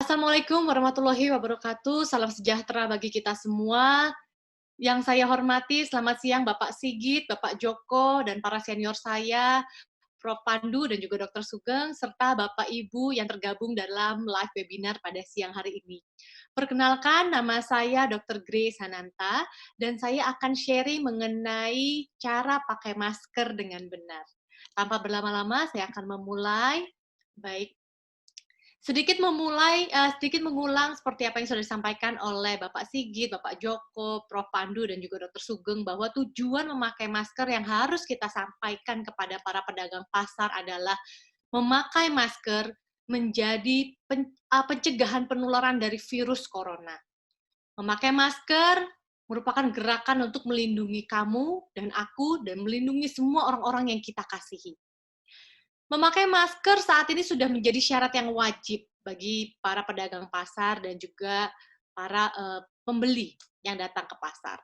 Assalamualaikum warahmatullahi wabarakatuh. Salam sejahtera bagi kita semua. Yang saya hormati, selamat siang Bapak Sigit, Bapak Joko, dan para senior saya, Prof. Pandu, dan juga Dr. Sugeng, serta Bapak Ibu yang tergabung dalam live webinar pada siang hari ini. Perkenalkan, nama saya Dr. Grace Hananta, dan saya akan sharing mengenai cara pakai masker dengan benar. Tanpa berlama-lama, saya akan memulai. Baik, sedikit mengulang seperti apa yang sudah disampaikan oleh Bapak Sigit, Bapak Joko, Prof. Pandu, dan juga Dr. Sugeng, bahwa tujuan memakai masker yang harus kita sampaikan kepada para pedagang pasar adalah memakai masker menjadi pencegahan penularan dari virus corona. Memakai masker merupakan gerakan untuk melindungi kamu dan aku dan melindungi semua orang-orang yang kita kasihi. Memakai masker saat ini sudah menjadi syarat yang wajib bagi para pedagang pasar dan juga para pembeli yang datang ke pasar.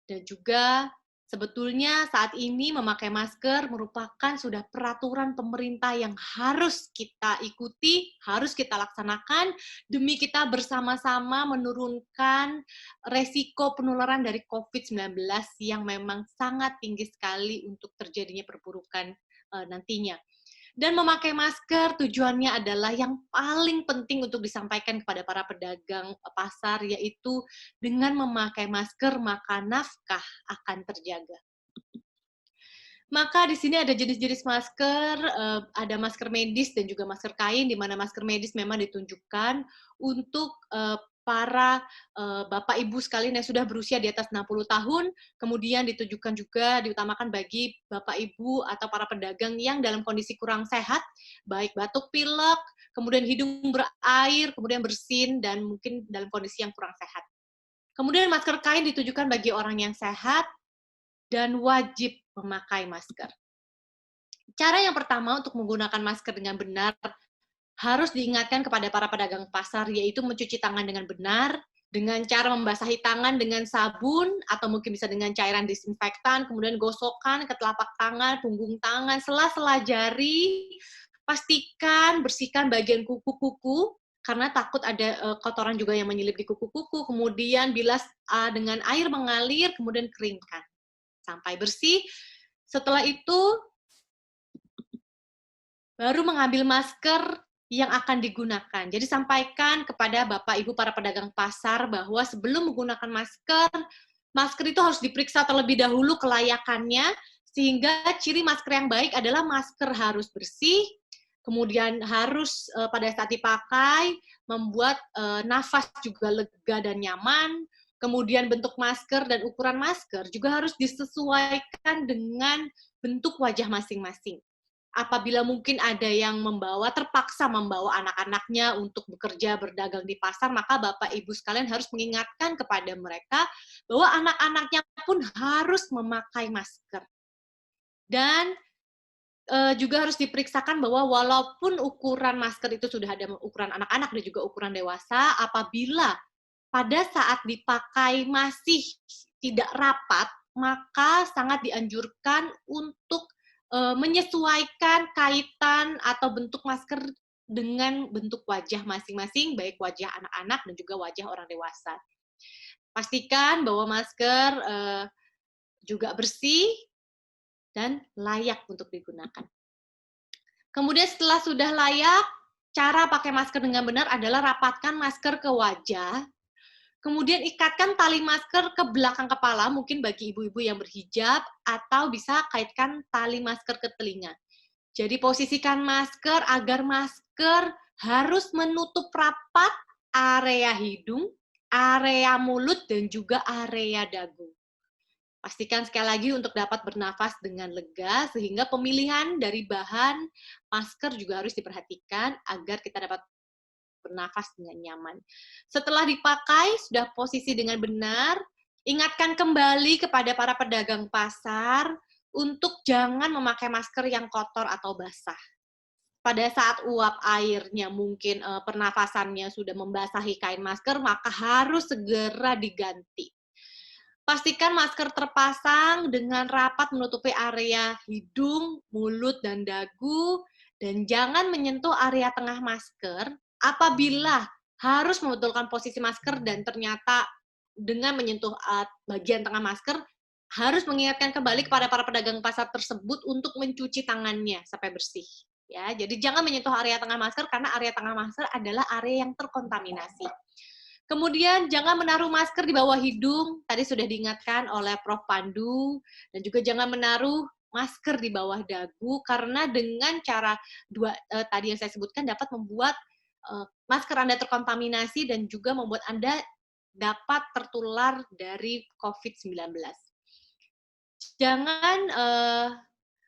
Dan juga sebetulnya saat ini memakai masker merupakan sudah peraturan pemerintah yang harus kita ikuti, harus kita laksanakan demi kita bersama-sama menurunkan resiko penularan dari COVID-19 yang memang sangat tinggi sekali untuk terjadinya perburukan nantinya. Dan memakai masker tujuannya adalah yang paling penting untuk disampaikan kepada para pedagang pasar, yaitu dengan memakai masker maka nafkah akan terjaga. Maka di sini ada jenis-jenis masker, ada masker medis dan juga masker kain, di mana masker medis memang ditunjukkan untuk para Bapak Ibu sekalian yang sudah berusia di atas 60 tahun, kemudian ditujukan juga diutamakan bagi Bapak Ibu atau para pedagang yang dalam kondisi kurang sehat, baik batuk pilek, kemudian hidung berair, kemudian bersin, dan mungkin dalam kondisi yang kurang sehat. Kemudian masker kain ditujukan bagi orang yang sehat dan wajib memakai masker. Cara yang pertama untuk menggunakan masker dengan benar harus diingatkan kepada para pedagang pasar, yaitu mencuci tangan dengan benar, dengan cara membasahi tangan dengan sabun, atau mungkin bisa dengan cairan disinfektan, kemudian gosokkan ke telapak tangan, punggung tangan, sela-sela jari, pastikan bersihkan bagian kuku-kuku, karena takut ada kotoran juga yang menyelip di kuku-kuku, kemudian bilas dengan air mengalir, kemudian keringkan sampai bersih. Setelah itu, baru mengambil masker yang akan digunakan. Jadi sampaikan kepada Bapak Ibu para pedagang pasar bahwa sebelum menggunakan masker, masker itu harus diperiksa terlebih dahulu kelayakannya, sehingga ciri masker yang baik adalah masker harus bersih, kemudian harus pada saat dipakai membuat nafas juga lega dan nyaman, kemudian bentuk masker dan ukuran masker juga harus disesuaikan dengan bentuk wajah masing-masing. Apabila mungkin ada yang terpaksa membawa anak-anaknya untuk bekerja berdagang di pasar, maka Bapak Ibu sekalian harus mengingatkan kepada mereka bahwa anak-anaknya pun harus memakai masker. Dan juga harus diperiksakan bahwa walaupun ukuran masker itu sudah ada ukuran anak-anak dan juga ukuran dewasa, apabila pada saat dipakai masih tidak rapat, maka sangat dianjurkan untuk menyesuaikan kaitan atau bentuk masker dengan bentuk wajah masing-masing, baik wajah anak-anak dan juga wajah orang dewasa. Pastikan bahwa masker juga bersih dan layak untuk digunakan. Kemudian setelah sudah layak, cara pakai masker dengan benar adalah rapatkan masker ke wajah, kemudian ikatkan tali masker ke belakang kepala, mungkin bagi ibu-ibu yang berhijab, atau bisa kaitkan tali masker ke telinga. Jadi posisikan masker agar masker harus menutup rapat area hidung, area mulut, dan juga area dagu. Pastikan sekali lagi untuk dapat bernafas dengan lega, sehingga pemilihan dari bahan masker juga harus diperhatikan agar kita dapat bernafas dengan nyaman. Setelah dipakai, sudah posisi dengan benar, ingatkan kembali kepada para pedagang pasar untuk jangan memakai masker yang kotor atau basah. Pada saat uap airnya mungkin pernafasannya sudah membasahi kain masker, maka harus segera diganti. Pastikan masker terpasang dengan rapat menutupi area hidung, mulut, dan dagu, dan jangan menyentuh area tengah masker apabila harus membetulkan posisi masker dan ternyata dengan menyentuh bagian tengah masker, harus mengingatkan kembali kepada para pedagang pasar tersebut untuk mencuci tangannya sampai bersih. Ya, jadi jangan menyentuh area tengah masker karena area tengah masker adalah area yang terkontaminasi. Kemudian jangan menaruh masker di bawah hidung, tadi sudah diingatkan oleh Prof. Pandu, dan juga jangan menaruh masker di bawah dagu karena dengan cara tadi yang saya sebutkan dapat membuat masker Anda terkontaminasi dan juga membuat Anda dapat tertular dari COVID-19. Jangan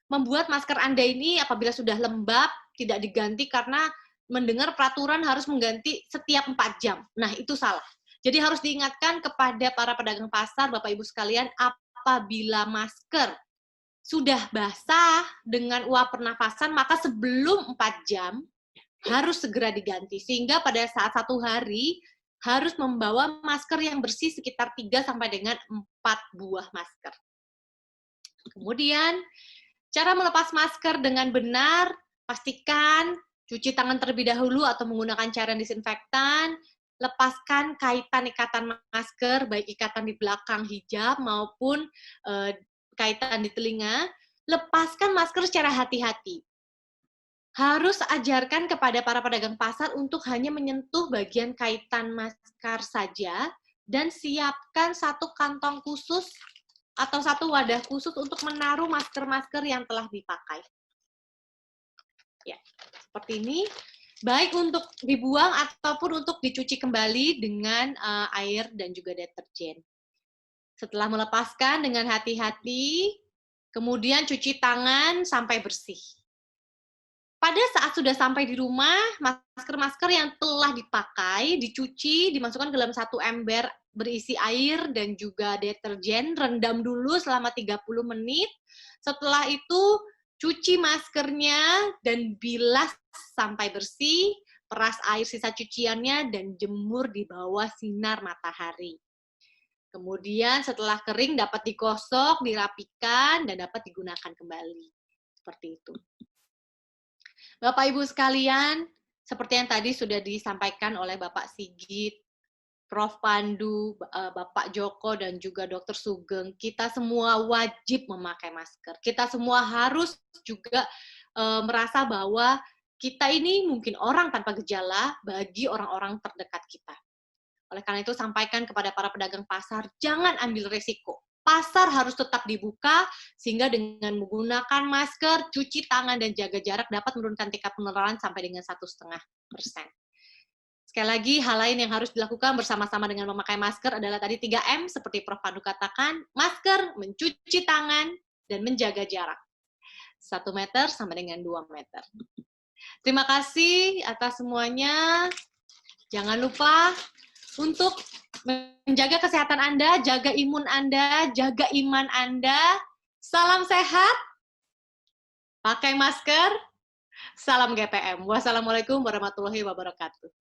membuat masker Anda ini apabila sudah lembab tidak diganti karena mendengar peraturan harus mengganti setiap 4 jam. Nah, itu salah. Jadi harus diingatkan kepada para pedagang pasar, Bapak Ibu sekalian, apabila masker sudah basah dengan uap pernafasan, maka sebelum 4 jam harus segera diganti. Sehingga pada saat 1 hari harus membawa masker yang bersih sekitar 3 sampai dengan 4 buah masker. Kemudian, cara melepas masker dengan benar, pastikan cuci tangan terlebih dahulu atau menggunakan cairan disinfektan, lepaskan kaitan ikatan masker, baik ikatan di belakang hijab maupun kaitan di telinga, lepaskan masker secara hati-hati. Harus ajarkan kepada para pedagang pasar untuk hanya menyentuh bagian kaitan masker saja dan siapkan satu kantong khusus atau satu wadah khusus untuk menaruh masker-masker yang telah dipakai. Ya, seperti ini. Baik untuk dibuang ataupun untuk dicuci kembali dengan air dan juga deterjen. Setelah melepaskan dengan hati-hati, kemudian cuci tangan sampai bersih. Pada saat sudah sampai di rumah, masker-masker yang telah dipakai, dicuci, dimasukkan ke dalam satu ember berisi air dan juga deterjen, rendam dulu selama 30 menit. Setelah itu, cuci maskernya dan bilas sampai bersih, peras air sisa cuciannya, dan jemur di bawah sinar matahari. Kemudian setelah kering dapat digosok, dirapikan, dan dapat digunakan kembali. Seperti itu. Bapak Ibu sekalian, seperti yang tadi sudah disampaikan oleh Bapak Sigit, Prof. Pandu, Bapak Joko, dan juga Dr. Sugeng, kita semua wajib memakai masker. Kita semua harus juga merasa bahwa kita ini mungkin orang tanpa gejala bagi orang-orang terdekat kita. Oleh karena itu, sampaikan kepada para pedagang pasar, jangan ambil resiko. Pasar harus tetap dibuka, sehingga dengan menggunakan masker, cuci tangan, dan jaga jarak dapat menurunkan tingkat penularan sampai dengan 1,5%. Sekali lagi, hal lain yang harus dilakukan bersama-sama dengan memakai masker adalah tadi 3M, seperti Prof. Pandu katakan, masker, mencuci tangan, dan menjaga jarak. 1 meter sama dengan 2 meter. Terima kasih atas semuanya. Jangan lupa untuk menjaga kesehatan Anda, jaga imun Anda, jaga iman Anda. Salam sehat, pakai masker, salam GPM. Wassalamualaikum warahmatullahi wabarakatuh.